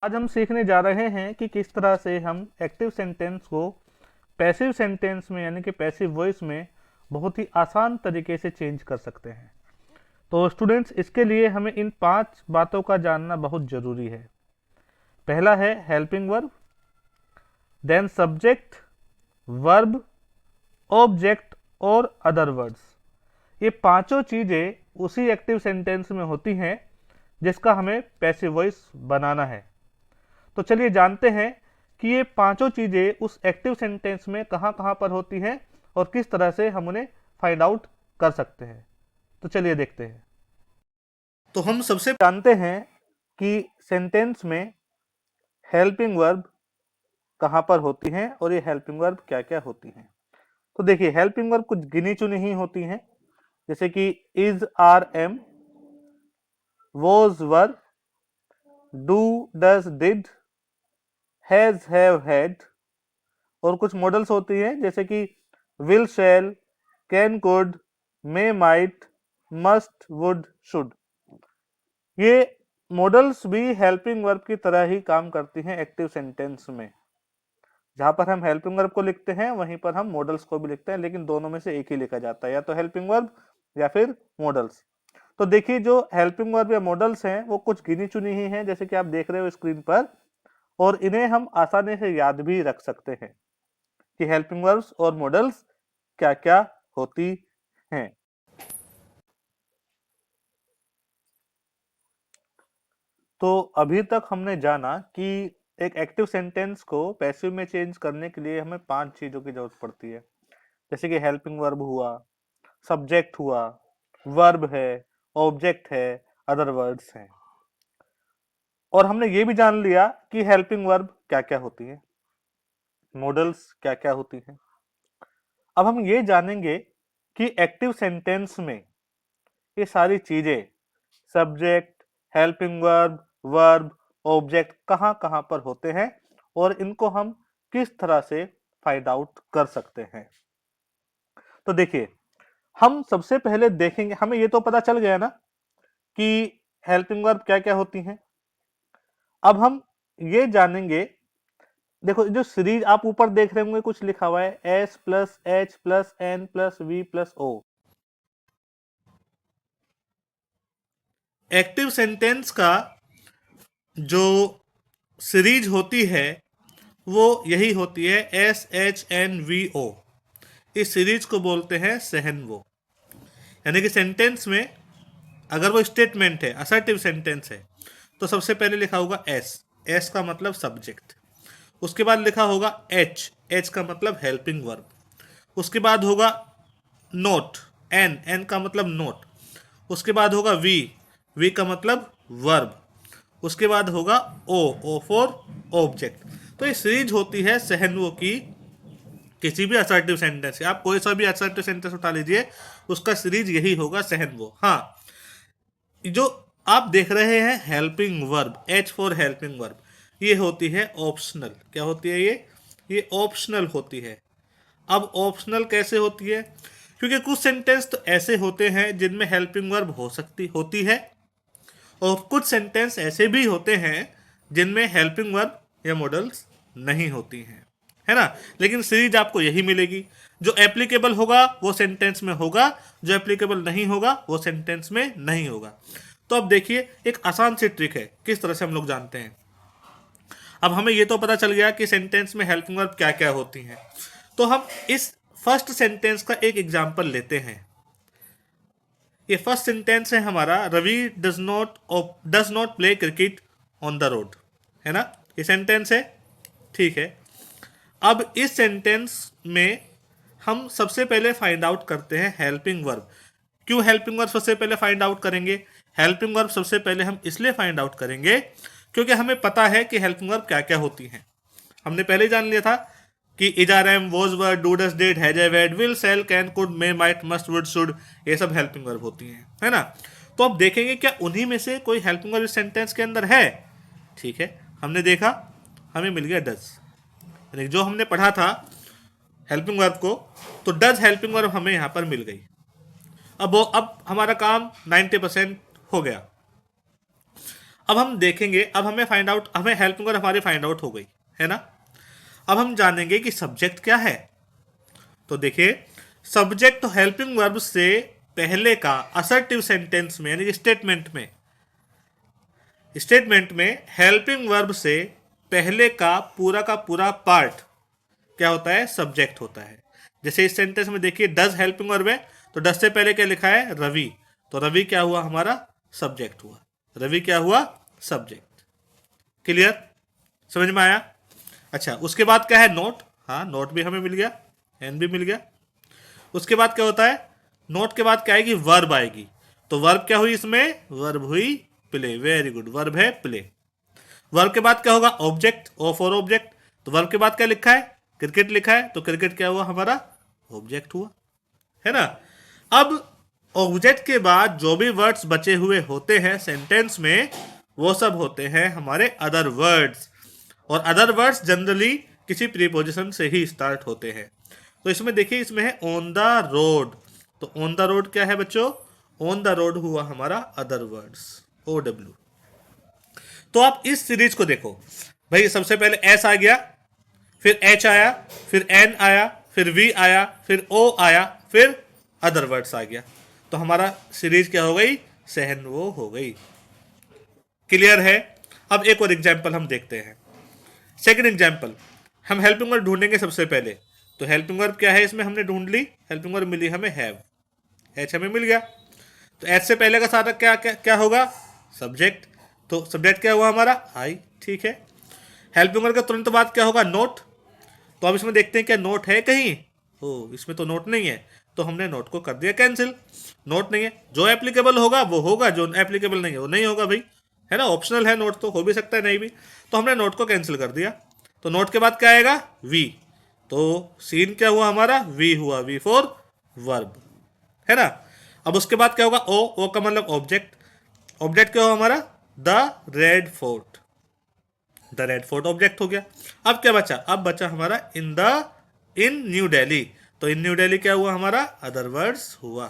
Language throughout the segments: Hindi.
आज हम सीखने जा रहे हैं कि किस तरह से हम एक्टिव सेंटेंस को पैसिव सेंटेंस में यानी कि पैसिव वॉइस में बहुत ही आसान तरीके से चेंज कर सकते हैं। तो स्टूडेंट्स, इसके लिए हमें इन 5 बातों का जानना बहुत जरूरी है। पहला है helping verb, then subject, verb, object और अदर वर्ड्स। ये पांचों चीजें उसी एक्टिव सेंटेंस में होती हैं जिसका हमें पैसिव वॉइस बनाना है। तो चलिए जानते हैं कि ये पांचों चीजें उस एक्टिव सेंटेंस में कहां कहां पर होती हैं और किस तरह से हम उन्हें फाइंड आउट कर सकते हैं। तो चलिए देखते हैं। तो हम सबसे जानते हैं कि सेंटेंस में हेल्पिंग वर्ब कहां पर होती हैं और ये हेल्पिंग वर्ब क्या क्या होती हैं। तो देखिए, हेल्पिंग वर्ब कुछ गिनी चुनी ही होती हैं, जैसे कि is, are, am, was, were, do, does, did, has, have, had. और कुछ मॉडल्स होती हैं जैसे कि will, shall, can, could, may, might, must, would, should. ये मॉडल्स भी हेल्पिंग वर्ब की तरह ही काम करती हैं एक्टिव सेंटेंस में। जहां पर हम हेल्पिंग वर्ब को लिखते हैं वहीं पर हम मॉडल्स को भी लिखते हैं, लेकिन दोनों में से एक ही लिखा जाता है, या तो हेल्पिंग वर्ब या फिर मॉडल्स। तो देखिए, जो हेल्पिंग वर्ब या मॉडल्स हैं वो कुछ गिनी चुनी ही हैं, जैसे कि आप देख रहे हो स्क्रीन पर, और इन्हें हम आसानी से याद भी रख सकते हैं कि हेल्पिंग वर्ब्स और मॉडल्स क्या क्या होती हैं। तो अभी तक हमने जाना कि एक एक्टिव सेंटेंस को पैसिव में चेंज करने के लिए हमें 5 चीजों की जरूरत पड़ती है, जैसे कि हेल्पिंग वर्ब हुआ, सब्जेक्ट हुआ, वर्ब है, ऑब्जेक्ट है, अदर वर्ड्स हैं। और हमने ये भी जान लिया कि हेल्पिंग वर्ब क्या क्या होती है, मॉडल्स क्या क्या होती हैं। अब हम ये जानेंगे कि एक्टिव सेंटेंस में ये सारी चीजें, subject, helping verb, verb, object, कहां कहां पर होते हैं और इनको हम किस तरह से फाइंड आउट कर सकते हैं। तो देखिए, हम सबसे पहले देखेंगे, हमें ये तो पता चल गया ना कि हेल्पिंग वर्ब क्या क्या होती हैं। अब हम ये जानेंगे, देखो जो सीरीज आप ऊपर देख रहे होंगे कुछ लिखा हुआ है S plus H plus N plus V plus O. Active sentence का जो सीरीज होती है वो यही होती है SHNVO। इस सीरीज को बोलते हैं सहनवो। यानी कि सेंटेंस में अगर वो स्टेटमेंट है, असर्टिव सेंटेंस है, तो सबसे पहले लिखा होगा एस, एस का मतलब सब्जेक्ट। उसके बाद लिखा होगा एच, एच का मतलब हेल्पिंग वर्ब। उसके बाद होगा नोट, एन, एन का मतलब नोट। उसके बाद होगा वी, वी का मतलब वर्ब। उसके बाद होगा ओ, ओ फॉर ऑब्जेक्ट। तो ये सीरीज होती है सहनवो की, किसी भी असर्टिव सेंटेंस, आप कोई सा भी असर्टिव सेंटेंस उठा लीजिए, उसका सीरीज यही होगा सहनवो। हाँ, जो आप देख रहे हैं helping verb, H for helping verb, ये होती है ऑप्शनल। क्या होती है ये ऑप्शनल होती है। अब ऑप्शनल कैसे होती है? क्योंकि कुछ सेंटेंस तो ऐसे होते हैं जिनमें हेल्पिंग वर्ब हो सकती होती है, और कुछ सेंटेंस ऐसे भी होते हैं जिनमें हेल्पिंग वर्ब या मॉडल्स नहीं होती हैं, है ना। लेकिन सीरीज आपको यही मिलेगी, जो एप्लीकेबल होगा वो सेंटेंस में होगा, जो एप्लीकेबल नहीं होगा वो सेंटेंस में नहीं होगा। तो अब देखिए, एक आसान सी ट्रिक है किस तरह से हम लोग जानते हैं। अब हमें ये तो पता चल गया कि सेंटेंस में हेल्पिंग वर्ब क्या क्या होती हैं। तो हम इस फर्स्ट सेंटेंस का एक एग्जाम्पल लेते हैं। ये फर्स्ट सेंटेंस है हमारा, Ravi does not play cricket on the road, है ना। ये सेंटेंस है, ठीक है। अब इस सेंटेंस में हम सबसे पहले फाइंड आउट करते हैं हेल्पिंग वर्ब। क्यों हेल्पिंग वर्ब सबसे पहले फाइंड आउट करेंगे? हेल्पिंग वर्ब सबसे पहले हम इसलिए फाइंड आउट करेंगे क्योंकि हमें पता है कि हेल्पिंग वर्ब क्या क्या होती हैं। हमने पहले ही जान लिया था कि is, are, am, was, were, do, does, did, has, have, had, will, shall, can, could, may, might, must, would, should, ये सब हेल्पिंग वर्ब होती हैं, है ना। तो अब देखेंगे क्या उन्हीं में से कोई हेल्पिंग वर्ब इस सेंटेंस के अंदर है। ठीक है, हमने देखा, हमें मिल गया डज। यानी जो हमने पढ़ा था हेल्पिंग वर्ब को, तो डज हेल्पिंग वर्ब हमें यहां पर मिल गई। अब हमारा काम 90% हो गया। अब हम देखेंगे, अब हमें हेल्पिंग वर्ब हमारी फाइंड आउट हो गई है ना। अब हम जानेंगे कि सब्जेक्ट क्या है। तो देखिए, सब्जेक्ट तो हेल्पिंग वर्ब से पहले का असर्टिव सेंटेंस में, यानी कि स्टेटमेंट में हेल्पिंग वर्ब से पहले का पूरा पार्ट क्या होता है, सब्जेक्ट होता है। जैसे इस सेंटेंस में देखिए, डज हेल्पिंग वर्ब है, तो डज से पहले क्या लिखा है, रवि, तो रवि क्या हुआ, हमारा सब्जेक्ट हुआ। रवि क्या हुआ, सब्जेक्ट। क्लियर, समझ में आया। अच्छा, उसके बाद क्या है, नोट। हाँ, नोट भी हमें मिल गया, एन भी मिल गया। उसके बाद क्या होता है, नोट के बाद क्या आएगी, वर्ब आएगी। तो वर्ब क्या हुई इसमें, वर्ब हुई प्ले। वेरी गुड, वर्ब है प्ले। वर्ब के बाद क्या होगा, ऑब्जेक्ट, ओ फॉर ऑब्जेक्ट। तो वर्ब के बाद क्या लिखा है, क्रिकेट लिखा है, तो क्रिकेट क्या हुआ, हमारा ऑब्जेक्ट हुआ, है ना। अब ऑब्जेक्ट के बाद जो भी वर्ड्स बचे हुए होते हैं सेंटेंस में, वो सब होते हैं हमारे अदर वर्ड्स। और अदर वर्ड्स जनरली किसी प्रीपोजिशन से ही स्टार्ट होते हैं। तो इसमें देखिए, इसमें है ऑन द रोड। तो ऑन द रोड क्या है बच्चों, ऑन द रोड हुआ हमारा अदर वर्ड्स, ओ डब्ल्यू। तो आप इस सीरीज को देखो भाई, सबसे पहले एस आ गया, फिर एच आया, फिर एन आया, फिर वी आया, फिर ओ आया, फिर अदर वर्ड्स आ गया। तो हमारा सीरीज क्या हो गई, सहन वो हो गई। क्लियर है। अब एक और एग्जाम्पल हम देखते हैं। सेकंड एग्जाम्पल, हम हेल्पिंग वर्ब ढूंढेंगे सबसे पहले। तो हेल्पिंग वर्ब क्या है, इसमें हमने ढूंढ ली, हेल्पिंग वर्ब मिली हमें हैव, एच हमें मिल गया। तो एच से पहले का सारा क्या क्या क्या होगा, सब्जेक्ट। तो सब्जेक्ट क्या हुआ हमारा, आई, ठीक है। हेल्पिंग वर्ब का तुरंत बाद क्या होगा, नोट। तो अब इसमें देखते हैं क्या नोट है कहीं, ओ इसमें तो नोट नहीं है, तो हमने नोट को कर दिया कैंसिल। नोट नहीं है, जो एप्लीकेबल होगा वो होगा, जो एप्लीकेबल नहीं है वो नहीं होगा भाई, है ना, ऑप्शनल है नोट, तो हो भी सकता है नहीं भी। तो हमने नोट को कैंसिल कर दिया। तो नोट के बाद क्या आएगा, वी। तो सीन क्या हुआ हमारा, वी हुआ, वी फॉर वर्ब, है ना। अब उसके बाद क्या होगा, ओ, ओ का मतलब ऑब्जेक्ट। ऑब्जेक्ट क्या हुआ हमारा, the red fort. The red fort object हो गया। अब क्या बचा, अब बचा हमारा इन न्यू दिल्ली। तो इन न्यू दिल्ली क्या हुआ हमारा, अदर वर्ड्स हुआ।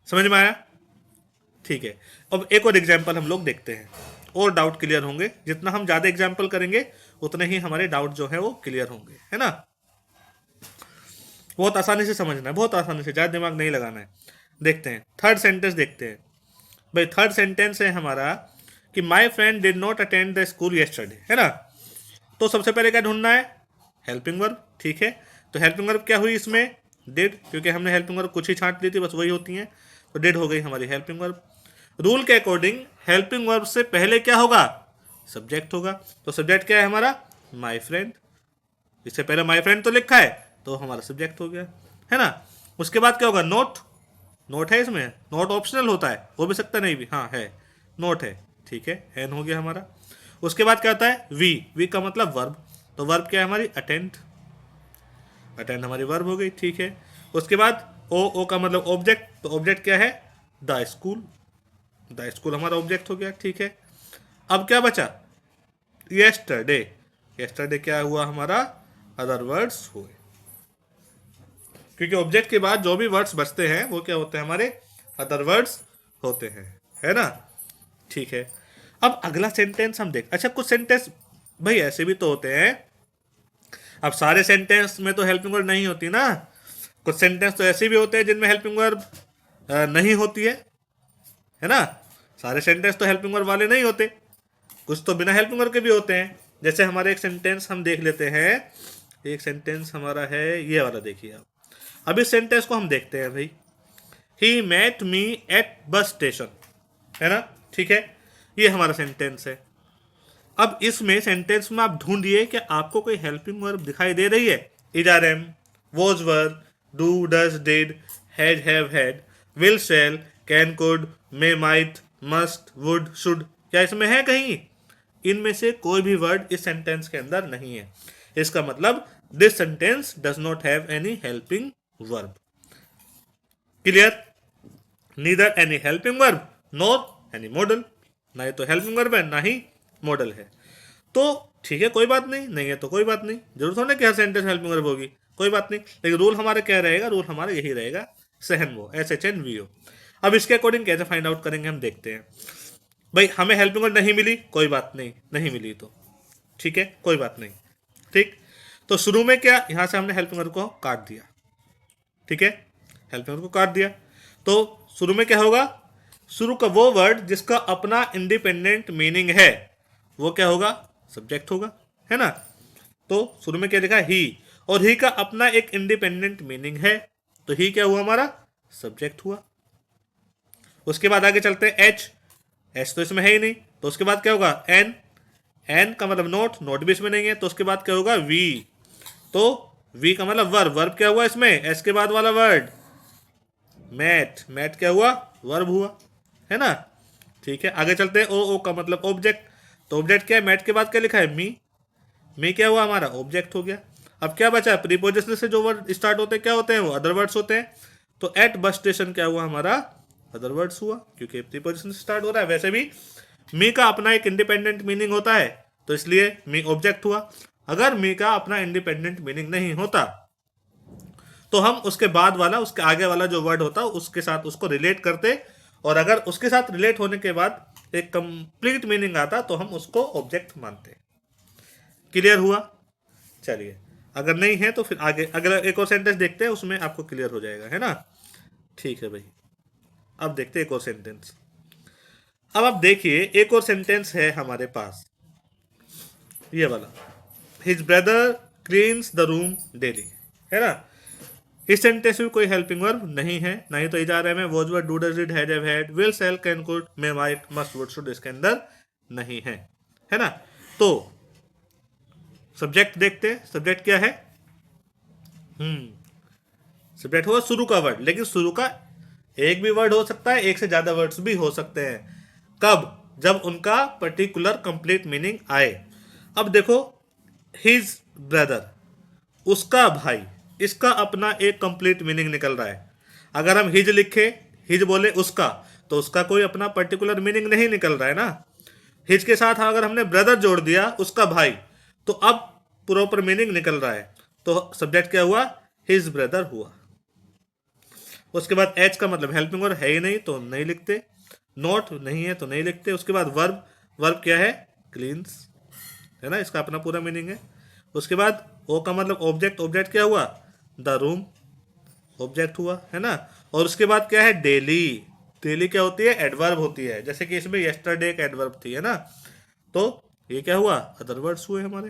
समझ में आया, ठीक है। अब एक और एग्जाम्पल हम लोग देखते हैं, और डाउट क्लियर होंगे। जितना हम ज्यादा एग्जाम्पल करेंगे उतने ही हमारे डाउट जो है वो क्लियर होंगे, है ना। बहुत आसानी से समझना है, बहुत आसानी से, ज्यादा दिमाग नहीं लगाना है। देखते हैं थर्ड सेंटेंस, देखते हैं भाई। थर्ड सेंटेंस है हमारा कि my friend did not attend the school yesterday, है ना। तो सबसे पहले क्या ढूंढना है, हेल्पिंग वर्ब, ठीक है। तो हेल्पिंग वर्ब क्या हुई इसमें, डिड, क्योंकि हमने हेल्पिंग वर्ब कुछ ही छांट ली थी, बस वही होती हैं। तो डिड हो गई हमारी हेल्पिंग वर्ब। रूल के अकॉर्डिंग हेल्पिंग वर्ब से पहले क्या होगा, सब्जेक्ट होगा। तो सब्जेक्ट क्या है हमारा, माई फ्रेंड। इससे पहले माई फ्रेंड तो लिखा है, तो हमारा सब्जेक्ट हो गया, है ना। उसके बाद क्या होगा, नोट। नोट है इसमें, नोट ऑप्शनल होता है, हो भी सकता नहीं भी, हाँ है, नोट है, ठीक है, एन हो गया हमारा। उसके बाद क्या होता है, वी। वी का मतलब वर्ब। तो वर्ब क्या है हमारी, अटेंड। अटेंड हमारी वर्ब हो गई, ठीक है। उसके बाद ओ, ओ का मतलब ऑब्जेक्ट। तो ऑब्जेक्ट क्या है, द स्कूल। द स्कूल हमारा ऑब्जेक्ट हो गया, ठीक है। अब क्या बचा, येस्टरडे। येस्टरडे क्या हुआ हमारा, अदर वर्ड्स हुए, क्योंकि ऑब्जेक्ट के बाद जो भी वर्ड्स बचते हैं वो क्या होते हैं हमारे, अदर वर्ड्स होते हैं, है ना, ठीक है। अब अगला सेंटेंस हम देख, अच्छा कुछ सेंटेंस भाई ऐसे भी तो होते हैं, अब सारे सेंटेंस में तो हेल्पिंग वर्ब नहीं होती ना। कुछ सेंटेंस तो ऐसे भी होते हैं जिनमें हेल्पिंग वर्ब नहीं होती है ना। सारे सेंटेंस तो हेल्पिंग वर्ब वाले नहीं होते, कुछ तो बिना हेल्पिंग वर्ब के भी होते हैं। जैसे हमारे एक सेंटेंस हम देख लेते हैं, एक सेंटेंस हमारा है ये वाला, देखिए आप। अब इस सेंटेंस को हम देखते हैं भाई, he met me at bus station, है ना, ठीक है। ये हमारा सेंटेंस है। अब इसमें सेंटेंस में आप ढूंढिए कि आपको कोई हेल्पिंग वर्ब दिखाई दे रही है। Is are am, was were, do does did, have had, will shall, can could, may might, must, would, should, क्या इसमें है कहीं, इनमें से कोई भी वर्ड इस सेंटेंस के अंदर नहीं है। इसका मतलब this sentence does not have any helping verb. Clear, neither any helping verb nor any model. ना ही तो हेल्पिंग वर्ब है ना ही मॉडल है। तो ठीक है, कोई बात नहीं, नहीं है तो कोई बात नहीं, जरूर होने कि हर सेंटेंस हेल्पिंग वर्ब होगी, कोई बात नहीं। लेकिन रूल हमारा क्या रहेगा, रूल हमारा यही रहेगा, सहन वो, SHNVO। अब इसके अकॉर्डिंग कैसे फाइंड आउट करेंगे हम देखते हैं। भाई हमें हेल्पिंग वर्ड नहीं मिली, कोई बात नहीं, नहीं मिली तो ठीक है, कोई बात नहीं। ठीक, तो शुरू में क्या, यहां से हमने हेल्पिंग वर्ड को काट दिया। ठीक है, हेल्पिंग वर्ड को काट दिया, तो शुरू में क्या होगा, शुरू का वो वर्ड जिसका अपना इंडिपेंडेंट मीनिंग है वो क्या होगा, सब्जेक्ट होगा, है ना। तो शुरू में क्या लिखा है, ही, और ही का अपना एक इंडिपेंडेंट मीनिंग है, तो ही क्या हुआ हमारा, सब्जेक्ट हुआ। उसके बाद आगे चलते हैं, एच, एच तो इसमें है ही नहीं, तो उसके बाद क्या होगा, एन, एन का मतलब नोट, नोट भी इसमें नहीं है, तो उसके बाद क्या होगा, वी, तो वी का मतलब वर्ब, वर्ब क्या हुआ इसमें, एस के बाद वाला वर्ड, मैट, मैट क्या हुआ, वर्ब हुआ, है ना। ठीक है, आगे चलते हैं, ओ, ओ का मतलब ऑब्जेक्ट, तो ऑब्जेक्ट क्या है, मैट के बाद क्या लिखा है, मी क्या हुआ हमारा, ऑब्जेक्ट हो गया। अब क्या बचा, प्रीपोजिशन से जो वर्ड स्टार्ट होते हैं क्या होते हैं, वो अदर वर्ड्स होते हैं, तो एट बस स्टेशन क्या हुआ हमारा, अदर वर्ड्स हुआ, क्योंकि प्रीपोजिशन से स्टार्ट हो रहा है। वैसे भी मी का अपना एक इंडिपेंडेंट मीनिंग होता है, तो इसलिए मी ऑब्जेक्ट हुआ। अगर मी का अपना इंडिपेंडेंट मीनिंग नहीं होता तो हम उसके बाद वाला, उसके आगे वाला जो वर्ड होता उसके साथ उसको रिलेट करते, और अगर उसके साथ रिलेट होने के बाद एक कंप्लीट मीनिंग आता तो हम उसको ऑब्जेक्ट मानते। क्लियर हुआ, चलिए, अगर नहीं है तो फिर आगे अगर एक और सेंटेंस देखते हैं, उसमें आपको क्लियर हो जाएगा, है ना। ठीक है भाई, अब देखते हैं एक और सेंटेंस। अब आप देखिए, एक और सेंटेंस है हमारे पास, ये वाला, his brother cleans the room daily, है ना। इस सेंटेंस में कोई हेल्पिंग वर्ब नहीं है, नहीं तो इजारे में was were, do does did, had have had, will shall, can could, may might, must would should इसके अंदर नहीं है ना। तो सब्जेक्ट देखते हैं, सब्जेक्ट क्या है, सब्जेक्ट होगा शुरू का वर्ड, लेकिन शुरू का एक भी वर्ड हो सकता है, एक से ज्यादा वर्ड्स भी हो सकते हैं। कब, जब उनका पर्टिकुलर कंप्लीट मीनिंग आए। अब देखो, हिज ब्रदर, उसका भाई, इसका अपना एक कंप्लीट मीनिंग निकल रहा है। अगर हम हिज लिखे, हिज बोले उसका, तो उसका कोई अपना पर्टिकुलर मीनिंग नहीं निकल रहा है ना। हिज के साथ अगर हमने ब्रदर जोड़ दिया, उसका भाई, तो अब प्रॉपर मीनिंग निकल रहा है, तो सब्जेक्ट क्या हुआ, हिज ब्रदर हुआ। उसके बाद एच का मतलब हेल्पिंग वर्ब है ही नहीं तो नहीं लिखते, नोट नहीं है तो नहीं लिखते। उसके बाद वर्ब, वर्ब क्या है, क्लीन्स, है ना, इसका अपना पूरा मीनिंग है। उसके बाद ओ का मतलब ऑब्जेक्ट, ऑब्जेक्ट क्या हुआ, द रूम, ऑब्जेक्ट हुआ, है ना। और उसके बाद क्या है, डेली, डेली क्या होती है, एडवर्ब होती है, जैसे कि इसमें यस्टरडे एक एडवर्ब थी, है ना। तो ये क्या हुआ, अदर वर्ड्स हुए हमारे।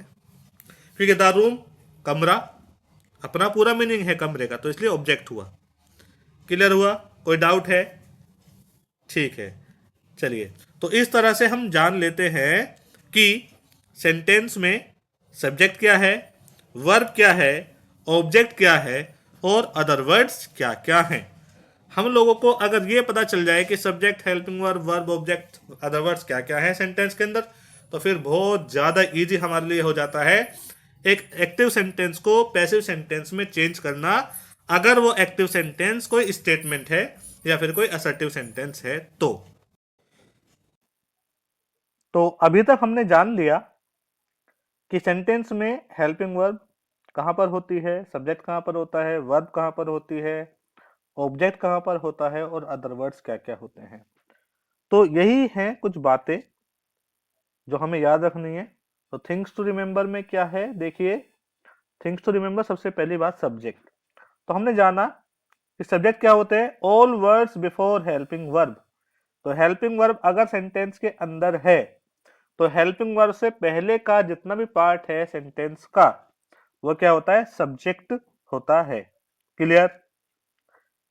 ठीक है, द रूम, कमरा, अपना पूरा मीनिंग है कमरे का, तो इसलिए ऑब्जेक्ट हुआ। क्लियर हुआ, कोई डाउट है, ठीक है। चलिए, तो इस तरह से हम जान लेते हैं कि सेंटेंस में सब्जेक्ट क्या है, वर्ब क्या है, ऑब्जेक्ट क्या है, और अदर वर्ड्स क्या क्या हैं। हम लोगों को अगर ये पता चल जाए कि subject, helping verb, verb, object, other words क्या क्या है सेंटेंस के अंदर, तो फिर बहुत ज़्यादा इजी हमारे लिए हो जाता है एक एक्टिव सेंटेंस को पैसिव सेंटेंस में चेंज करना, अगर वो एक्टिव सेंटेंस कोई स्टेटमेंट है या फिर कोई असर्टिव सेंटेंस है तो अभी तक हमने जान लिया कि सेंटेंस में हेल्पिंग वर्ब कहाँ पर होती है, सब्जेक्ट कहाँ पर होता है, वर्ब कहाँ पर होती है, ऑब्जेक्ट कहाँ पर होता है, और अदर वर्ड्स क्या क्या होते हैं। तो यही हैं कुछ बातें जो हमें याद रखनी है। तो थिंग्स टू रिमेंबर में क्या है, देखिए, थिंग्स टू रिमेंबर सबसे पहली बात सब्जेक्ट। तो हमने जाना कि सब्जेक्ट क्या होते हैं, all words before helping verb. तो हेल्पिंग वर्ब अगर सेंटेंस के अंदर है तो हेल्पिंग वर्ब से पहले का जितना भी पार्ट है सेंटेंस का वो क्या होता है, सब्जेक्ट होता है। क्लियर।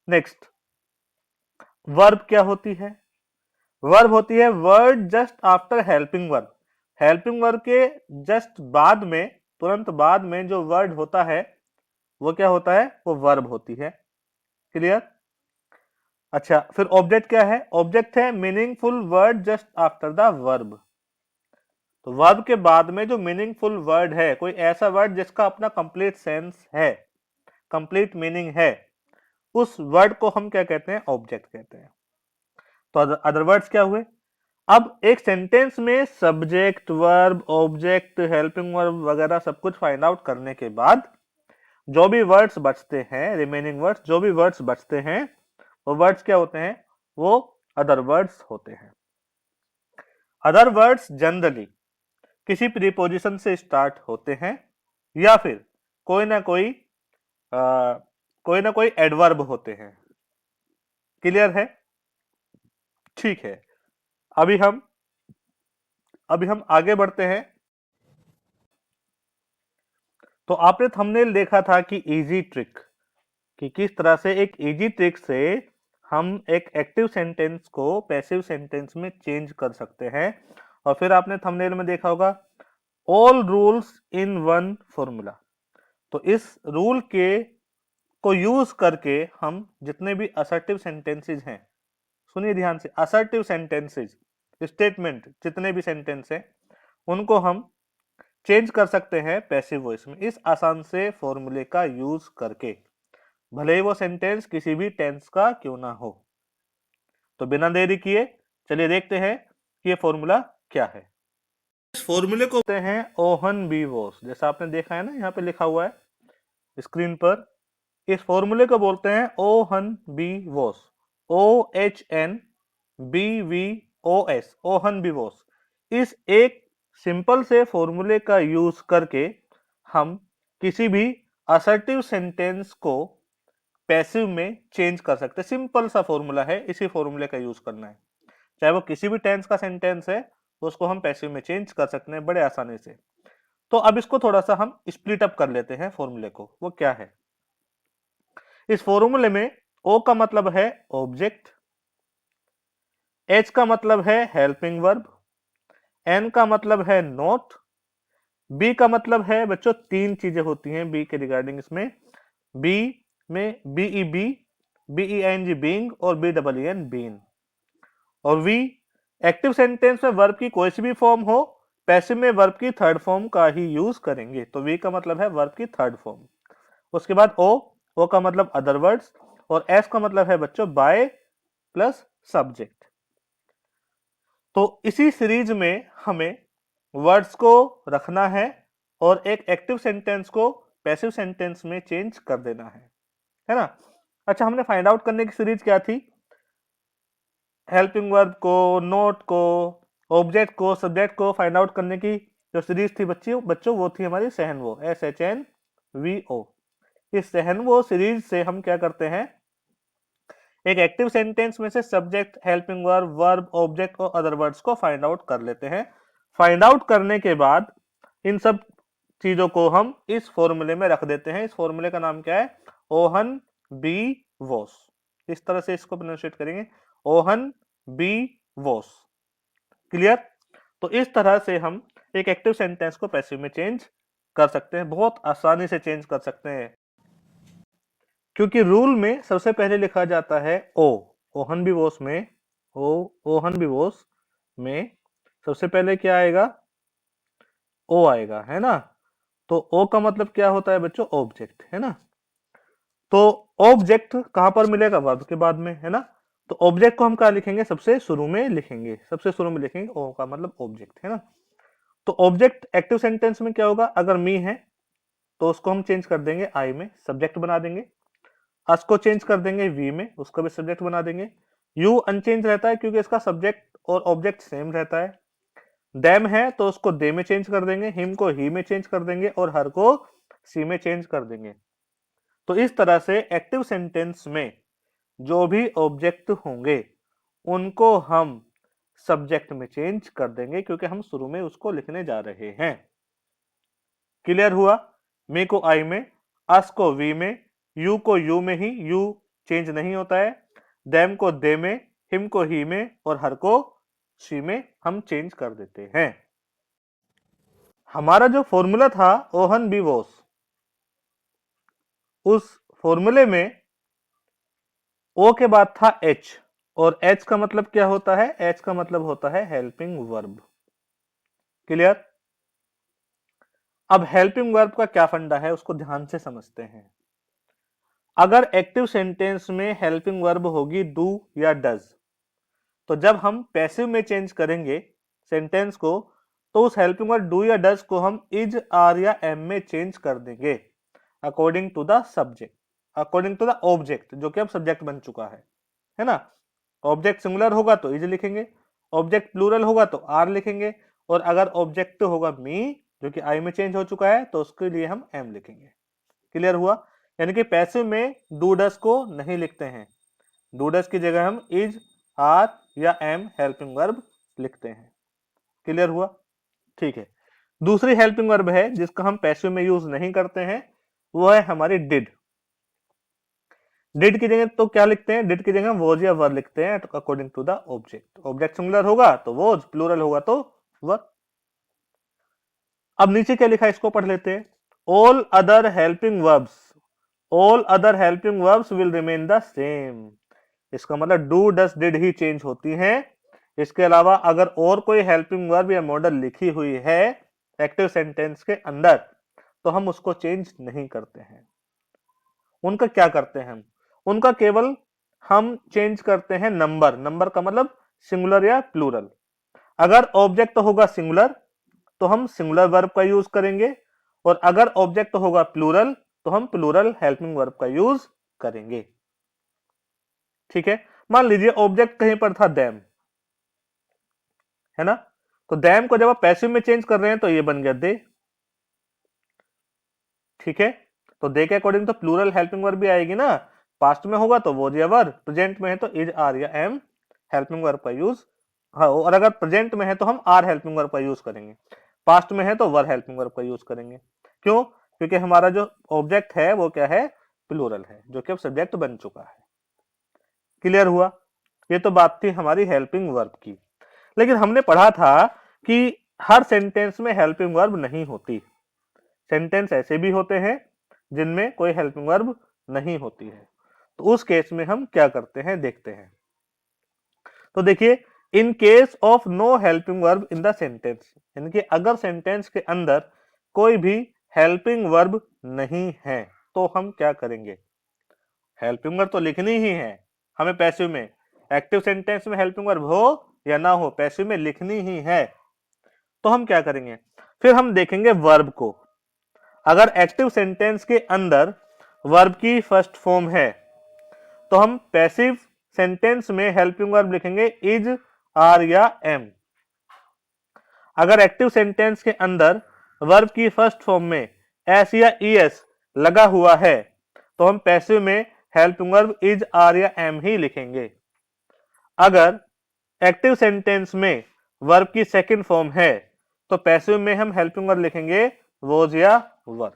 नेक्स्ट, वर्ब क्या होती है, वर्ब होती है word just after helping verb. Helping verb के जस्ट बाद में, तुरंत बाद में जो वर्ड होता है वो क्या होता है, वो वर्ब होती है। क्लियर। अच्छा, फिर ऑब्जेक्ट क्या है, ऑब्जेक्ट है meaningful word just after the verb. तो वर्ब के बाद में जो मीनिंगफुल वर्ड है, कोई ऐसा वर्ड जिसका अपना कंप्लीट सेंस है, कंप्लीट मीनिंग है, उस वर्ड को हम क्या कहते हैं, ऑब्जेक्ट कहते हैं। तो अदर वर्ड्स क्या हुए। अब एक सेंटेंस में subject, verb, object, helping verb वगैरह सब कुछ फाइंड आउट करने के बाद जो भी वर्ड्स बचते हैं, रिमेनिंग वर्ड्स, जो भी वर्ड्स बचते हैं वो वर्ड्स क्या होते हैं, वो अदर वर्ड्स होते हैं। अदर वर्ड्स जनरली किसी प्रीपोजिशन से स्टार्ट होते हैं या फिर कोई ना कोई कोई ना कोई एडवर्ब होते हैं। क्लियर है? ठीक है। अभी हम अभी हम आगे बढ़ते हैं। तो आपने थंबनेल देखा था कि इजी ट्रिक, कि किस तरह से एक इजी ट्रिक से हम एक एक्टिव सेंटेंस को पैसिव सेंटेंस में चेंज कर सकते हैं। और फिर आपने थंबनेल में देखा होगा all rules in one formula. तो इस रूल के को यूज करके हम जितने भी असर्टिव सेंटेंसेस हैं, सुनिए ध्यान से, असर्टिव सेंटेंसेस, स्टेटमेंट, जितने भी सेंटेंस हैं उनको हम चेंज कर सकते हैं पैसिव वॉइस में इस आसान से फॉर्मूले का यूज करके, भले ही वो सेंटेंस किसी भी टेंस का क्यों ना हो। तो बिना देरी किए चलिए देखते हैं कि ये फॉर्मूला क्या है। इस फॉर्मूले को कहते हैं ओहन बी वॉस। जैसा आपने देखा है ना, यहाँ पे लिखा हुआ है स्क्रीन पर। इस फॉर्मूले को बोलते हैं ओहन बी वॉस। OHNBVOS, ओहन बी वॉस। इस एक सिंपल से फॉर्मूले का यूज करके हम किसी भी असर्टिव सेंटेंस को पैसिव में चेंज कर सकते हैं। सिंपल सा फॉर्मूला है, इसी फॉर्मूले का यूज करना है। चाहे वो किसी भी टेंस का सेंटेंस है, उसको हम पैसिव में चेंज कर सकते हैं बड़े आसानी से। तो अब इसको थोड़ा सा हम स्प्लिट अप कर लेते हैं फॉर्मूले को। वो क्या है? इस फॉर्मूले में ओ का मतलब है ऑब्जेक्ट, एच का मतलब है हेल्पिंग वर्ब, एन का मतलब है नोट, बी का मतलब है बच्चों, तीन चीजें होती हैं बी के रिगार्डिंग इसमें। बी में BEN बीइंग और BEEN बीन। और वी एक्टिव सेंटेंस में वर्ब की कोई सी भी फॉर्म हो, पैसिव में वर्ब की थर्ड फॉर्म का ही यूज करेंगे। तो वी का मतलब है वर्ब की थर्ड फॉर्म। उसके बाद ओ का मतलब अदर वर्ड्स, और एस का मतलब है बच्चों बाय प्लस सब्जेक्ट। तो इसी सीरीज में हमें वर्ड्स को रखना है और एक एक्टिव सेंटेंस को पैसिव सेंटेंस में चेंज कर देना है ना? अच्छा, हमने फाइंड आउट करने की सीरीज क्या थी? हेल्पिंग वर्ब को, नोट को, ऑब्जेक्ट को, सब्जेक्ट को फाइंड आउट करने की जो सीरीज थी बच्चों वो थी हमारी सहनवो, SHNVO। इस सहनवो सीरीज से हम क्या करते हैं, एक एक्टिव सेंटेंस में से subject, helping verb, verb, object और अदर वर्ड्स को फाइंड आउट कर लेते हैं। फाइंड आउट करने के बाद इन सब चीजों को हम इस फॉर्मूले में रख देते हैं। इस फॉर्मूले का नाम क्या है? ओहन बी वॉस। इस तरह से इसको प्रोनाउंसिएट करेंगे, ओहन बी वॉस। क्लियर? तो इस तरह से हम एक एक्टिव सेंटेंस को पैसिव में चेंज कर सकते हैं, बहुत आसानी से चेंज कर सकते हैं। क्योंकि रूल में सबसे पहले लिखा जाता है ओ, ओहन बी वॉस में, ओहन बी वॉस में सबसे पहले क्या आएगा? ओ आएगा, है ना? तो ओ का मतलब क्या होता है बच्चों? ऑब्जेक्ट, है ना? तो ऑब्जेक्ट कहां पर मिलेगा? वर्ब के बाद में, है ना? तो ऑब्जेक्ट को हम क्या लिखेंगे? सबसे शुरू में लिखेंगे, सबसे शुरू में लिखेंगे ओ का मतलब ऑब्जेक्ट, है ना? तो ऑब्जेक्ट एक्टिव सेंटेंस में क्या होगा? अगर मी है तो उसको हम चेंज कर देंगे आई में, सब्जेक्ट बना देंगे। अस को चेंज कर देंगे वी में, उसका भी सब्जेक्ट बना देंगे। यू अनचेंज रहता है क्योंकि इसका सब्जेक्ट और ऑब्जेक्ट सेम रहता है। देम है तो उसको दे में चेंज कर देंगे, हिम को ही में चेंज कर देंगे और हर को सी में चेंज कर देंगे। तो इस तरह से एक्टिव सेंटेंस में जो भी ऑब्जेक्ट होंगे उनको हम सब्जेक्ट में चेंज कर देंगे क्योंकि हम शुरू में उसको लिखने जा रहे हैं। क्लियर हुआ? मी को आई में, अस को वी में, यू को यू में ही, यू चेंज नहीं होता है। देम को दे में, हिम को ही में और हर को शी में हम चेंज कर देते हैं। हमारा जो फॉर्मूला था ओहन बी वॉस, उस फॉर्मूले में ओ के बाद था एच, और एच का मतलब क्या होता है? एच का मतलब होता है हेल्पिंग वर्ब। क्लियर? अब हेल्पिंग वर्ब का क्या फंडा है उसको ध्यान से समझते हैं। अगर एक्टिव सेंटेंस में हेल्पिंग वर्ब होगी डू या डज, तो जब हम पैसिव में चेंज करेंगे सेंटेंस को, तो उस हेल्पिंग वर्ब डू या डज को हम इज, आर या एम में चेंज कर देंगे according to the subject, according to the object जो कि अब सब्जेक्ट बन चुका है ना? ऑब्जेक्ट सिंगुलर होगा तो इज लिखेंगे, ऑब्जेक्ट प्लूरल होगा तो आर लिखेंगे, और अगर ऑब्जेक्ट होगा मी जो कि आई में चेंज हो चुका है तो उसके लिए हम एम लिखेंगे। क्लियर हुआ? यानी कि पैसिव में डू डस को नहीं लिखते हैं, डू डस की जगह हम इज, आर या एम हेल्पिंग वर्ब लिखते हैं। क्लियर हुआ? ठीक है। दूसरी हेल्पिंग वर्ब है जिसका हम पैसिव में यूज नहीं करते हैं, वो है हमारी डिड। डिड की जगह तो क्या लिखते हैं? डिड की जगह वॉज या वर लिखते हैं according to the object. Object singular होगा तो वॉज, प्लूरल होगा तो वर। अब नीचे क्या लिखा है इसको पढ़ लेते हैं। All other helping verbs, all other helping verbs will remain the same. इसका मतलब do does did he change होती हैं, इसके अलावा अगर और कोई हेल्पिंग वर्ब या मॉडल लिखी हुई है एक्टिव सेंटेंस के अंदर तो हम उसको चेंज नहीं करते हैं। उनका क्या करते हैं हम? उनका केवल हम चेंज करते हैं नंबर। नंबर का मतलब सिंगुलर या प्लूरल। अगर ऑब्जेक्ट होगा सिंगुलर तो हम सिंगुलर वर्ब का यूज करेंगे, और अगर ऑब्जेक्ट होगा प्लूरल तो हम प्लूरल हेल्पिंग वर्ब का यूज करेंगे। ठीक है। मान लीजिए ऑब्जेक्ट कहीं पर था देम, है ना, तो देम को जब आप पैसिव में चेंज कर रहे हैं तो ये बन गया दे। ठीक है, तो दे के अकॉर्डिंग तो प्लूरल हेल्पिंग वर्ब भी आएगी ना। पास्ट में होगा तो वॉज या वर, प्रेजेंट में है तो इज, आर या एम हेल्पिंग वर्ब का यूज। हाँ, और अगर प्रेजेंट में है तो हम आर हेल्पिंग वर्ब का यूज करेंगे, पास्ट में है तो वर हेल्पिंग वर्ब का यूज करेंगे। क्यों? क्योंकि हमारा जो ऑब्जेक्ट है वो क्या है? प्लूरल है, जो कि अब सब्जेक्ट बन चुका है। क्लियर हुआ? ये तो बात थी हमारी हेल्पिंग वर्ब की। लेकिन हमने पढ़ा था कि हर सेंटेंस में हेल्पिंग वर्ब नहीं होती। सेंटेंस ऐसे भी होते हैं जिनमें कोई हेल्पिंग वर्ब नहीं होती है, तो उस केस में हम क्या करते हैं देखते हैं। तो देखिए, in case of no helping verb in the sentence, यानी कि अगर सेंटेंस के अंदर कोई भी हेल्पिंग वर्ब नहीं है तो हम क्या करेंगे? हेल्पिंग वर्ब तो लिखनी ही है हमें पैसिव में। एक्टिव सेंटेंस में हेल्पिंग वर्ब हो या ना हो, पैसिव में लिखनी ही है। तो हम क्या करेंगे? फिर हम देखेंगे वर्ब को। अगर एक्टिव सेंटेंस के अंदर वर्ब की फर्स्ट फॉर्म है तो हम पैसिव सेंटेंस में हेल्पिंग वर्ब लिखेंगे इज, आर या एम। अगर एक्टिव सेंटेंस के अंदर वर्ब की फर्स्ट फॉर्म में एस या ईएस लगा हुआ है तो हम पैसिव में हेल्पिंग वर्ब इज, आर या एम ही लिखेंगे। अगर एक्टिव सेंटेंस में वर्ब की सेकंड फॉर्म है तो पैसिव में हम हेल्पिंग वर्ब लिखेंगे वॉज या वर।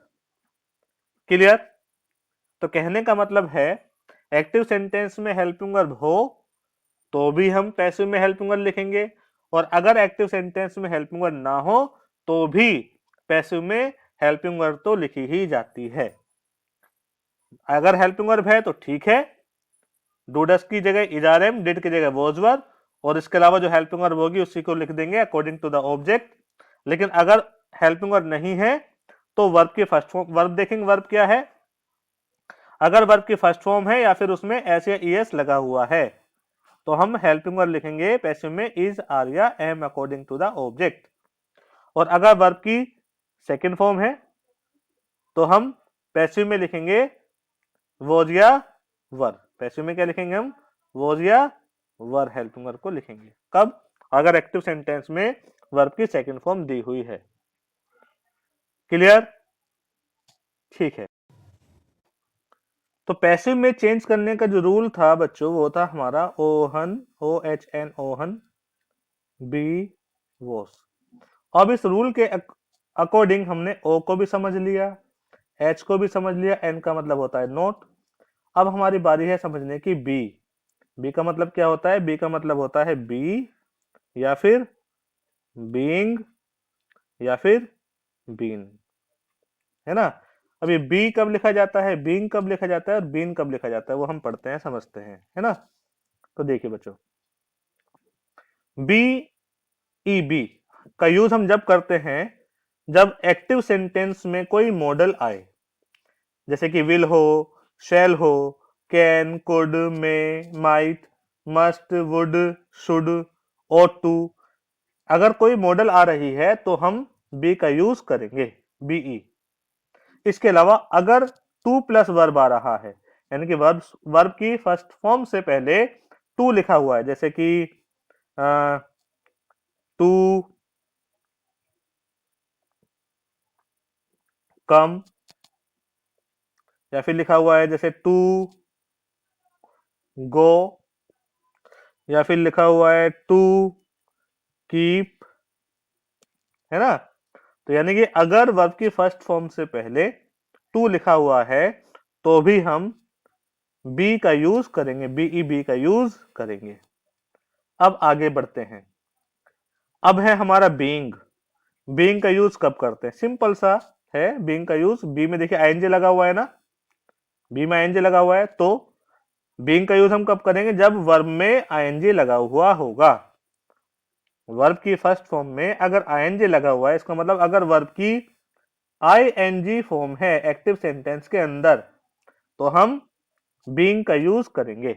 क्लियर? तो कहने का मतलब है एक्टिव सेंटेंस में हेल्पिंग वर्ब हो तो भी हम पैसिव में हेल्पिंग वर्ब लिखेंगे, और अगर एक्टिव सेंटेंस में हेल्पिंग वर्ब ना हो तो भी पैसिव में हेल्पिंग वर्ब तो लिखी ही जाती है। अगर हेल्पिंग वर्ब है तो ठीक है, डू डस की जगह इज, आर, एम, डिड की जगह वॉज, वर, और इसके अलावा जो हेल्पिंग वर्ब होगी उसी को लिख देंगे अकॉर्डिंग टू द ऑब्जेक्ट। लेकिन अगर हेल्पिंग वर्ब नहीं है तो वर्ब की फर्स्ट फॉर्म, वर्ब देखेंगे वर्ब क्या है। अगर वर्ब की फर्स्ट फॉर्म है या फिर उसमें एस या ईएस लगा हुआ है तो हम हेल्पिंग वर्ब लिखेंगे पैसिव में इज, आर या am according to the object. और अगर वर्ब की सेकंड फॉर्म है तो हम पैसिव में लिखेंगे वॉज या वर। पैसिव में क्या लिखेंगे हम? वॉज या वर हेल्पिंग वर्ब को लिखेंगे। कब? अगर एक्टिव सेंटेंस में वर्ब की सेकंड फॉर्म दी हुई है। क्लियर? ठीक है। तो पैसिव में चेंज करने का जो रूल था बच्चों वो था हमारा ओहन, ओ एच एन, ओहन, बी वॉस। अब इस रूल के अकॉर्डिंग हमने ओ को भी समझ लिया, एच को भी समझ लिया, एन का मतलब होता है नोट। अब हमारी बारी है समझने की बी। बी का मतलब क्या होता है? बी का मतलब होता है बी या फिर बीइंग या फिर बीन, है ना। अब ये बी कब लिखा जाता है, बीइंग कब लिखा जाता है और बीन कब लिखा जाता है वो हम पढ़ते हैं, समझते हैं, है ना। तो देखिए बच्चों, बी ई बी का यूज हम जब करते हैं जब एक्टिव सेंटेंस में कोई मॉडल आए, जैसे कि विल हो, शैल हो, can, could, may, might, must, would, should, ought to. अगर कोई मॉडल आ रही है तो हम बी का यूज करेंगे, बीई। इसके अलावा अगर टू प्लस वर्ब आ रहा है, यानी कि वर्ब की फर्स्ट फॉर्म से पहले टू लिखा हुआ है, जैसे कि टू कम, या फिर लिखा हुआ है जैसे टू गो, या फिर लिखा हुआ है टू कीप, है ना। तो यानी कि अगर वर्ब की फर्स्ट फॉर्म से पहले टू लिखा हुआ है तो भी हम बी का यूज करेंगे, बी का यूज करेंगे। अब आगे बढ़ते हैं। अब है हमारा बीइंग। बीइंग का यूज कब करते हैं? सिंपल सा है बीइंग का यूज। बी में देखिए आईएनजी लगा हुआ है ना, बी में आईएनजी लगा हुआ है, तो बीइंग का यूज हम कब करेंगे? जब वर्ब में आईएनजी लगा हुआ होगा। वर्ब की फर्स्ट फॉर्म में अगर आईएनजी लगा हुआ है, इसका मतलब अगर वर्ब की आईएनजी फॉर्म है एक्टिव सेंटेंस के अंदर, तो हम बीइंग का यूज करेंगे।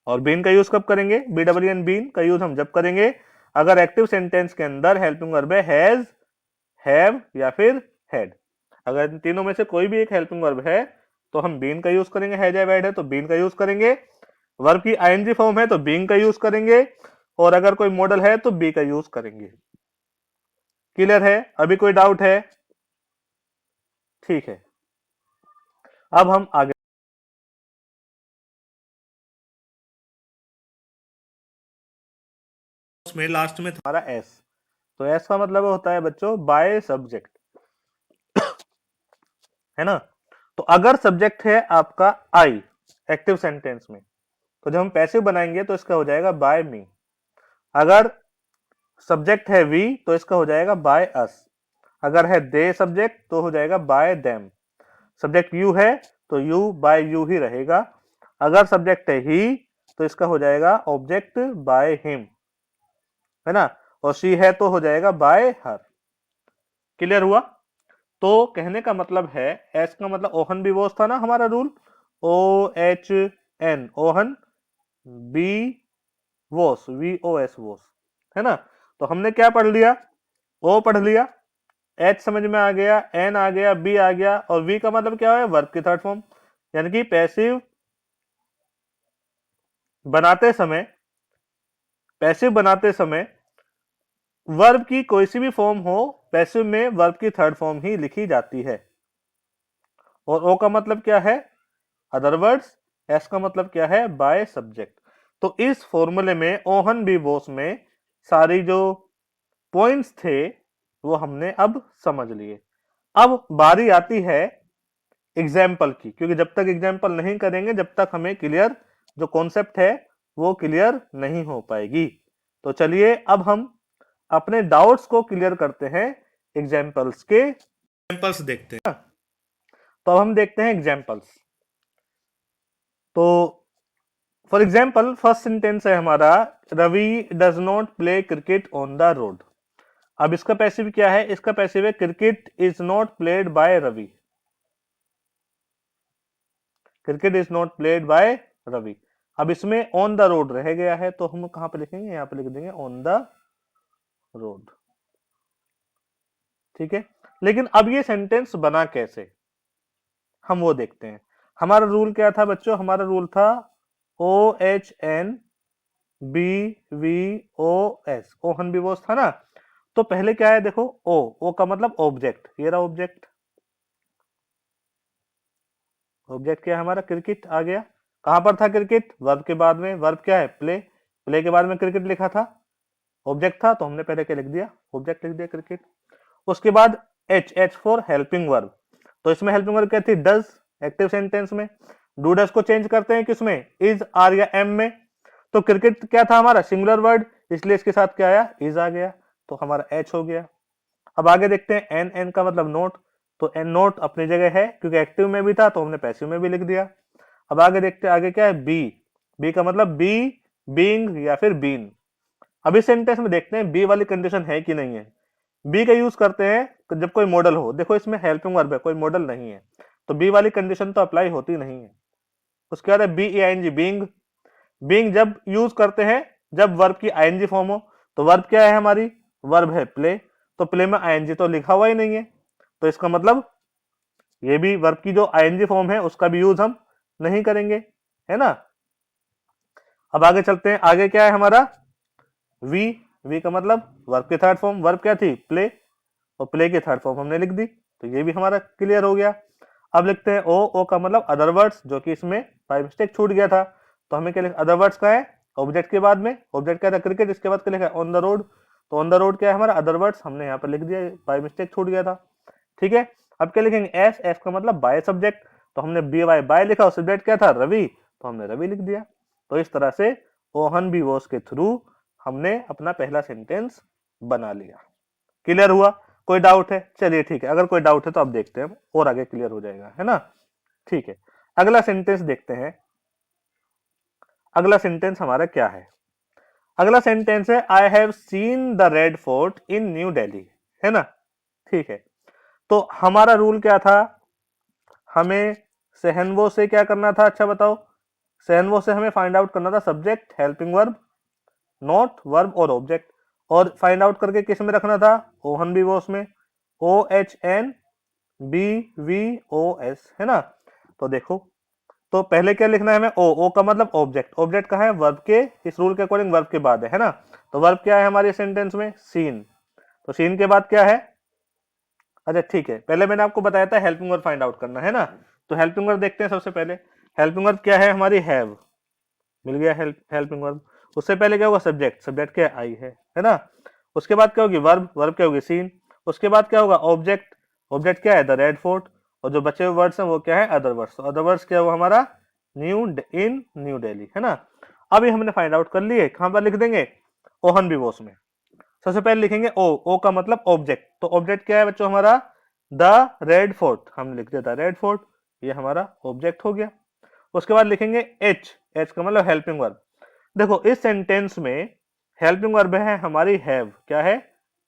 और बीन का यूज कब करेंगे? बी डब्ल्यू एन, बीन का यूज हम जब करेंगे अगर एक्टिव सेंटेंस के अंदर हेल्पिंग वर्ब है हैज, हैव या फिर हैड। अगर इन तीनों में से कोई भी एक हेल्पिंग वर्ब है तो हम बीन का यूज करेंगे, हैज हैव हैड है तो बीन का यूज करेंगे। वर्ब की आईएनजी फॉर्म है तो बीइंग का यूज करेंगे, और अगर कोई मॉडल है तो बी का यूज करेंगे। क्लियर है? अभी कोई डाउट है? ठीक है, अब हम आगे में लास्ट में हमारा एस। तो एस का मतलब होता है बच्चों बाय सब्जेक्ट, है ना। तो अगर सब्जेक्ट है आपका आई एक्टिव सेंटेंस में, तो जब हम पैसिव बनाएंगे तो इसका हो जाएगा बाय मी। अगर सब्जेक्ट है वी तो इसका हो जाएगा बाय अस। अगर है दे सब्जेक्ट तो हो जाएगा बाय देम। सब्जेक्ट यू है तो यू बाय यू ही रहेगा। अगर सब्जेक्ट है ही तो इसका हो जाएगा ऑब्जेक्ट बाय हिम, है ना। और शी है तो हो जाएगा बाय हर। क्लियर हुआ? तो कहने का मतलब है एस का मतलब ओहन बी वोस था ना हमारा रूल, ओ एच एन ओहन, बी वोस वी ओ एस वोस, है ना। तो हमने क्या पढ़ लिया? ओ पढ़ लिया, एच समझ में आ गया, एन आ गया, बी आ गया, और वी का मतलब क्या है? वर्ब की थर्ड फॉर्म। यानी कि पैसिव बनाते समय, पैसिव बनाते समय वर्ब की कोई सी भी फॉर्म हो, पैसिव में वर्ब की थर्ड फॉर्म ही लिखी जाती है। और ओ का मतलब क्या है? Other words. एस का मतलब क्या है? By subject. तो इस फॉर्मूले में ओहन बी बोस में सारी जो पॉइंट्स थे वो हमने अब समझ लिए। अब बारी आती है एग्जाम्पल की, क्योंकि जब तक एग्जाम्पल नहीं करेंगे जब तक हमें क्लियर जो कॉन्सेप्ट है वो क्लियर नहीं हो पाएगी। तो चलिए अब हम अपने डाउट्स को क्लियर करते हैं एग्जाम्पल्स के, एग्जाम्पल्स देखते हैं। तो अब हम देखते हैं एग्जाम्पल्स। तो फॉर एग्जाम्पल फर्स्ट सेंटेंस है हमारा, Ravi does not play cricket on the road. अब इसका पैसिव क्या है? इसका पैसिव है cricket is not played by Ravi. Cricket is not played by Ravi. अब इसमें ऑन द रोड रह गया है तो हम कहां पे लिखेंगे? यहां पे लिख देंगे ऑन द रोड। ठीक है, लेकिन अब ये सेंटेंस बना कैसे हम वो देखते हैं। हमारा रूल क्या था बच्चों? हमारा रूल था O H N B V O S, ओहन बी वोस था ना। तो पहले क्या है देखो, ओ का मतलब ऑब्जेक्ट, ये रहा ऑब्जेक्ट। ऑब्जेक्ट क्या है हमारा? क्रिकेट आ गया। कहां पर था क्रिकेट? वर्ब के बाद में। वर्ब क्या है? प्ले। प्ले के बाद में क्रिकेट लिखा था, ऑब्जेक्ट था तो हमने पहले क्या लिख दिया? ऑब्जेक्ट लिख दिया क्रिकेट। उसके बाद H, H for helping verb. तो इसमें हेल्पिंग वर्ब क्या थी? डज, एक्टिव सेंटेंस में। डू डज को चेंज करते हैं किसमें? इज, आर या एम में। तो क्रिकेट क्या था हमारा? सिंगुलर वर्ड, इसलिए इसके साथ क्या आया? इज आ गया, तो हमारा एच हो गया। अब आगे देखते हैं एन, एन का मतलब नोट। तो एन नोट अपनी जगह है क्योंकि एक्टिव में भी था तो हमने पैसिव में भी लिख दिया। अब आगे देखते हैं आगे क्या है? बी। बी का मतलब बी, बीइंग या फिर बीन। अब इस सेंटेंस में देखते हैं बी वाली कंडीशन है कि नहीं है। बी का यूज करते हैं जब कोई मॉडल हो। देखो इसमें हेल्पिंग वर्ब है, कोई मॉडल नहीं है, तो बी वाली कंडीशन तो अप्लाई होती नहीं है। उसके बाद है B E I N G, being. Being जब यूज करते हैं जब वर्ब की आईएनजी फॉर्म हो। तो वर्ब क्या है हमारी? वर्ब है प्ले, तो प्ले में आईएनजी तो लिखा हुआ ही नहीं है, तो इसका मतलब ये भी वर्ब की जो आईएनजी फॉर्म है उसका भी यूज हम नहीं करेंगे, है ना। अब आगे चलते हैं, आगे क्या है हमारा वी। वी का मतलब वर्ब की थर्ड फॉर्म, वर्ब क्या थी प्ले, और प्ले की थर्ड फॉर्म हमने लिख दी, तो ये भी हमारा क्लियर हो गया। अब लिखते हैं ओ। ओ का मतलब अदर वर्ड्स, जो कि इसमें बाय मिस्टेक छूट गया था, तो हमें क्या लिखा, अदर वर्ड्स का है ऑब्जेक्ट के बाद में, ऑब्जेक्ट क्या था क्रिकेट, इसके बाद क्या लिखा है ऑन द रोड, तो ऑन द रोड क्या है हमारा अदर वर्ड्स, हमने यहाँ पर लिख दिया, बाय मिस्टेक छूट गया था। ठीक है, अब क्या लिखेंगे एस। एस का मतलब बाय सब्जेक्ट, तो हमने बी वाई बाय लिखा और सब्जेक्ट क्या था रवि, तो हमने रवि लिख दिया। तो इस तरह से ओहन बी वोस के थ्रू हमने अपना पहला सेंटेंस बना लिया। क्लियर हुआ? कोई डाउट है? चलिए ठीक है, अगर कोई डाउट है तो अब देखते हैं और आगे क्लियर हो जाएगा, है ना। ठीक है, अगला सेंटेंस देखते हैं। अगला सेंटेंस हमारा क्या है? अगला सेंटेंस है I have seen the red fort in new Delhi, है ना। ठीक है, तो हमारा रूल क्या था, हमें सेहनवो से क्या करना था, अच्छा बताओ। सेहनवो से हमें फाइंड आउट करना था subject, helping verb, not verb और ऑब्जेक्ट, और फाइंड आउट करके किस में रखना था, ओहन बी वोस में, O H N B V O S, है ना। तो देखो, तो पहले क्या लिखना है हमें, ओ। ओ का मतलब ऑब्जेक्ट, ऑब्जेक्ट कहाँ है वर्ब के, इस रूल के अकॉर्डिंग वर्ब के बाद है ना। तो वर्ब क्या है हमारे सेंटेंस में, सीन, तो सीन के बाद क्या है, अच्छा ठीक है, पहले मैंने आपको बताया था हेल्पिंग वर्ब फाइंड आउट करना, है ना। तो हेल्पिंग वर्ब देखते हैं सबसे पहले। हेल्पिंग वर्ब क्या है हमारी, हैव, मिल गया हेल्पिंग वर्ब। उससे पहले क्या होगा सब्जेक्ट, सब्जेक्ट क्या आई है ना। उसके बाद क्या होगी वर्ब, वर्ब क्या होगी सीन। उसके बाद क्या होगा ऑब्जेक्ट, ऑब्जेक्ट क्या है द रेड फोर्ट, और जो बचे हुए वर्ड्स हैं वो क्या है अदर वर्ड्स, तो अदर वर्ड्स क्या है वो हमारा न्यू, इन न्यू दिल्ली, है ना। अब ये हमने फाइंड आउट कर लिए, कहां पर लिख देंगे, ओहन बिवोस में। सबसे पहले लिखेंगे ओ। ओ का मतलब ऑब्जेक्ट, तो ऑब्जेक्ट क्या है बच्चों हमारा द रेड फोर्ट, हम लिख दिया द रेड फोर्ट, ये हमारा ऑब्जेक्ट हो गया। उसके बाद लिखेंगे एच। एच का मतलब हेल्पिंग वर्ब। देखो इस सेंटेंस में हेल्पिंग वर्ब है हमारी हैव, क्या है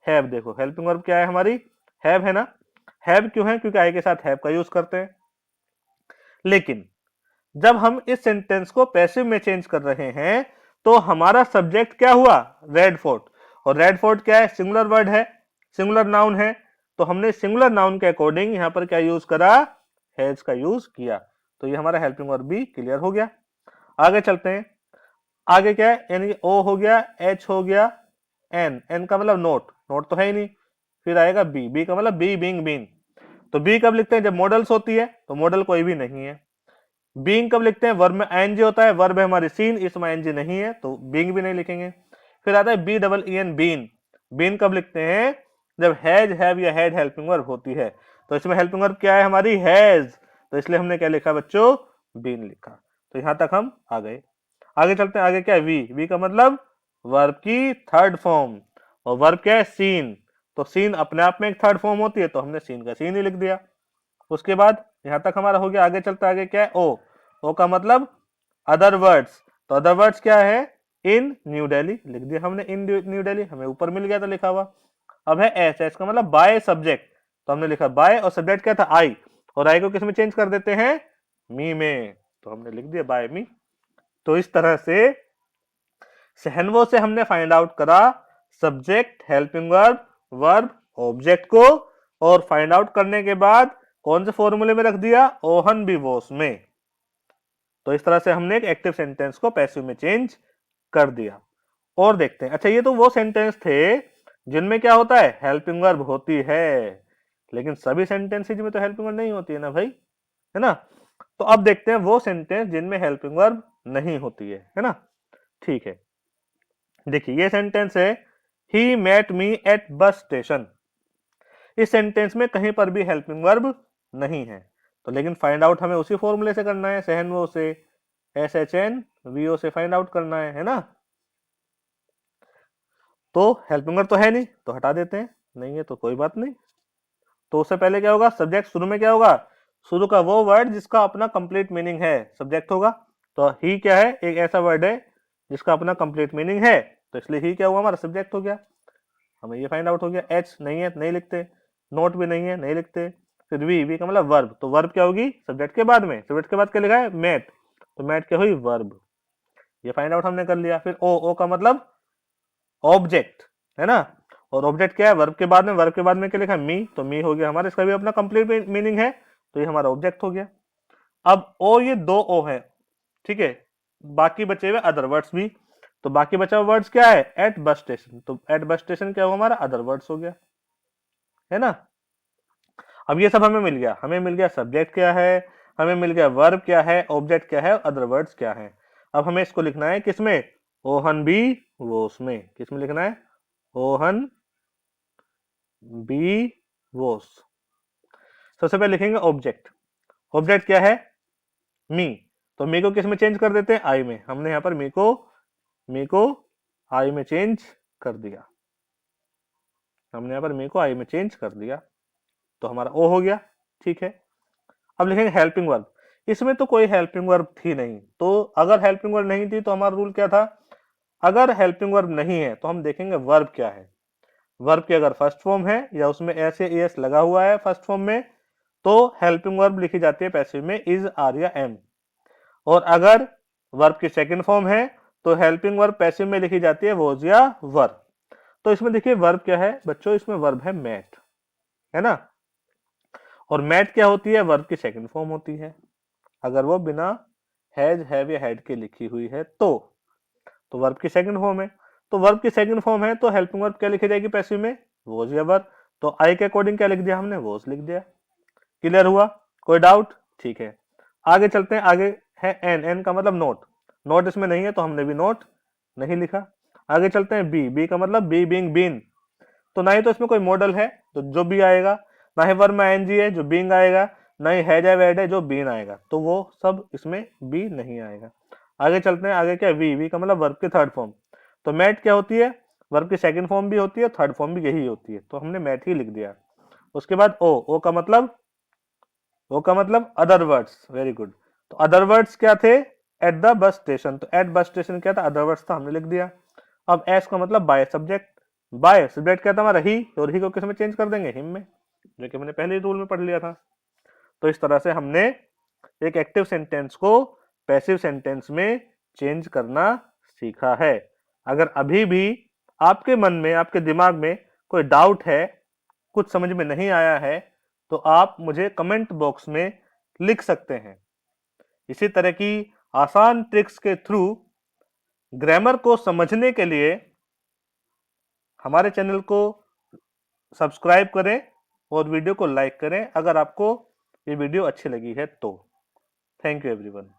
हैव, देखो हेल्पिंग वर्ब क्या है हमारी हैव, है ना। हैव क्यों है, क्योंकि आई के साथ हैव का यूज करते हैं। लेकिन जब हम इस सेंटेंस को पैसिव में चेंज कर रहे हैं तो हमारा सब्जेक्ट क्या हुआ रेड फोर्ट, और रेड फोर्ट क्या है सिंगुलर वर्ड है, सिंगुलर नाउन है, तो हमने सिंगुलर नाउन के अकॉर्डिंग यहां पर क्या यूज करा, हैज का यूज किया। तो ये हमारा हेल्पिंग वर्ब भी क्लियर हो गया। आगे चलते हैं, आगे क्या है, यानी ओ हो गया, एच हो गया, एन। एन का मतलब नोट, नोट तो है ही नहीं, फिर आएगा बी। बी का मतलब बी बीइंग बीन, तो बी कब लिखते हैं जब मॉडल्स होती है, तो मॉडल कोई भी नहीं है। बीइंग कब लिखते हैं, वर्ब में आईएनजी होता है, वर्ब है हमारी सीन, इसमें आईएनजी नहीं है तो बीइंग भी नहीं लिखेंगे। फिर आता है B double E N been. Been कब लिखते हैं, जब हैज हैव या हैड हेल्पिंग वर्ब होती है, तो इसमें हेल्पिंग वर्ब क्या है हमारी हैज, तो इसलिए हमने क्या लिखा बच्चों बीन लिखा। तो यहां तक हम आ गए। आगे चलते हैं, आगे क्या है वी। वी का मतलब वर्ब की थर्ड फॉर्म, और वर्ब क्या है सीन, तो सीन अपने आप में एक थर्ड फॉर्म होती है, तो हमने सीन का सीन ही लिख दिया। उसके बाद यहां तक हमारा हो गया। आगे चलते आगे क्या है ओ। ओ का मतलब अदर वर्ड्स, तो अदर वर्ड्स क्या है इन न्यू दिल्ली, लिख दिया हमने इन न्यू दिल्ली, हमें ऊपर मिल गया था लिखा हुआ। अब है एस। एस का मतलब बाय सब्जेक्ट, तो हमने लिखा बाय, और सब्जेक्ट क्या था आई, और आई को किस में चेंज कर देते हैं मी में, तो हमने लिख दिया बाय मी। तो इस तरह से सहनवो से हमने फाइंड आउट करा subject, helping verb, verb, object को, और फाइंड आउट करने के बाद कौन से फॉर्मूले में रख दिया, ओहन बिवोस में। तो इस तरह से हमने एक एक्टिव सेंटेंस को पैसिव में चेंज कर दिया। और देखते हैं, अच्छा ये तो वो सेंटेंस थे जिनमें क्या होता है हेल्पिंग वर्ब होती है, लेकिन सभी सेंटेंसेज में तो हेल्पिंग वर्ब नहीं होती है ना भाई, है ना। तो अब देखते हैं वो सेंटेंस जिनमें हेल्पिंग वर्ब नहीं होती है ना। ठीक है, देखिए ये सेंटेंस है he met me at bus station. इस सेंटेंस में कहीं पर भी हेल्पिंग वर्ब नहीं है, तो लेकिन फाइंड आउट हमें उसी फॉर्मूले से करना है, सहनवो से, S H N V O से फाइंड आउट करना है ना। तो हेल्पिंग वर्ब तो है नहीं, तो हटा देते हैं, नहीं है तो कोई बात नहीं। तो उससे पहले क्या होगा, सब्जेक्ट शुरू में क्या होगा, शुरू का वो वर्ड जिसका अपना कंप्लीट मीनिंग है सब्जेक्ट होगा। तो ही क्या है, एक ऐसा वर्ड है जिसका अपना कंप्लीट मीनिंग है, तो इसलिए ही क्या हुआ हमारा सब्जेक्ट हो गया। हमें ये फाइंड आउट हो गया। एच नहीं है, नहीं लिखते। नोट भी नहीं है, नहीं लिखते। फिर वी, वी का मतलब वर्ब, तो वर्ब क्या होगी सब्जेक्ट के बाद में, सब्जेक्ट के बाद क्या लिखा है मेट, तो मेट क्या हुई वर्ब, ये फाइंड आउट हमने कर लिया। फिर ओ। ओ का मतलब ऑब्जेक्ट, है ना, और ऑब्जेक्ट क्या है वर्ब के बाद में, वर्ब के बाद में क्या लिखा है मी, तो मी हो गया हमारा, इसका भी अपना कंप्लीट मीनिंग है, तो ये हमारा ऑब्जेक्ट हो गया। अब ओ, ये दो ओ है, ठीक है, बाकी बचे हुए अदर वर्ड्स भी। तो बाकी बचा हुआ वर्ड्स क्या है? Eight bus station. तो एट बस स्टेशन क्या हुआ हमारा? अदर वर्ड्स हो गया, है ना। अब ये सब हमें मिल गया, हमें मिल गया सब्जेक्ट क्या है, हमें मिल गया वर्ब क्या है, ऑब्जेक्ट क्या है, अदर वर्ड्स क्या है। अब हमें इसको लिखना है किसमें? ओहन बी वो उसमें। किसमें लिखना है? ओहन बी वोस। सबसे पहले लिखेंगे ऑब्जेक्ट। ऑब्जेक्ट क्या है? मी। तो मी को किस में चेंज कर देते हैं? आई में। हमने यहां पर मी को आई में चेंज कर दिया। हमने यहां पर मी को आई में चेंज कर दिया, तो हमारा ओ हो गया। ठीक है। अब लिखेंगे हेल्पिंग वर्ब। इसमें तो कोई हेल्पिंग वर्ब थी नहीं, तो अगर हेल्पिंग वर्ब नहीं थी तो हमारा रूल क्या था? अगर हेल्पिंग वर्ब नहीं है तो हम देखेंगे वर्ब क्या है। वर्ब की अगर फर्स्ट फॉर्म है या उसमें एस या एस लगा हुआ है फर्स्ट फॉर्म में, तो हेल्पिंग वर्ब लिखी जाती है पैसिव में इज, आर या एम। और अगर वर्ब की सेकंड फॉर्म है तो हेल्पिंग वर्ब पैसिव में लिखी जाती है वॉज या वर। तो इसमें देखिए वर्ब क्या है बच्चों? इसमें वर्ब है मैट, है ना। और मैट क्या होती है? वर्ब की सेकंड फॉर्म होती है, अगर वो बिना हैज, हैव या हैड के लिखी हुई है तो वर्ब की सेकंड फॉर्म है। तो वर्ब की सेकंड फॉर्म है तो हेल्पिंग वर्ब क्या लिखी जाएगी पैसिव में? वॉज या वर। तो आई के अकॉर्डिंग क्या लिख दिया हमने? वॉज लिख दिया। क्लियर हुआ? कोई डाउट? ठीक है, आगे चलते हैं। आगे है एन। एन का मतलब नोट। नोट इसमें नहीं है तो हमने भी नोट नहीं लिखा। आगे चलते हैं बी। बी का मतलब बी बीइंग बीन। तो ना ही तो इसमें कोई मॉडल है तो जो बी आएगा, ना ही वर्ब में आईएनजी है जो बीइंग आएगा, ना ही हैज या वेड है जो बीन आएगा, तो वो सब इसमें बी नहीं आएगा। आगे चलते हैं। आगे क्या? वी। वी का मतलब वर्ब की थर्ड फॉर्म। तो मैट क्या होती है? वर्ब की सेकंड फॉर्म भी होती है, थर्ड फॉर्म भी यही होती है, तो हमने मैट ही लिख दिया। उसके बाद ओ। ओ का मतलब अदर वर्ड्स। Very good. तो अदर वर्ड्स क्या थे? At the bus station. तो एट बस स्टेशन क्या था? अदर वर्ड्स था, हमने लिख दिया। अब एस का मतलब बाय सब्जेक्ट। बाय सब्जेक्ट क्या था हमारा? ही। और ही को किस में चेंज कर देंगे? हिम में, जो कि मैंने पहले ही रूल में पढ़ लिया था। तो इस तरह से हमने एक एक्टिव सेंटेंस को पैसिव सेंटेंस में चेंज करना सीखा है। अगर अभी भी आपके मन में, आपके दिमाग में कोई डाउट है, कुछ समझ में नहीं आया है, तो आप मुझे कमेंट बॉक्स में लिख सकते हैं। इसी तरह की आसान ट्रिक्स के थ्रू ग्रामर को समझने के लिए हमारे चैनल को सब्सक्राइब करें और वीडियो को लाइक करें अगर आपको ये वीडियो अच्छी लगी है तो। Thank you everyone.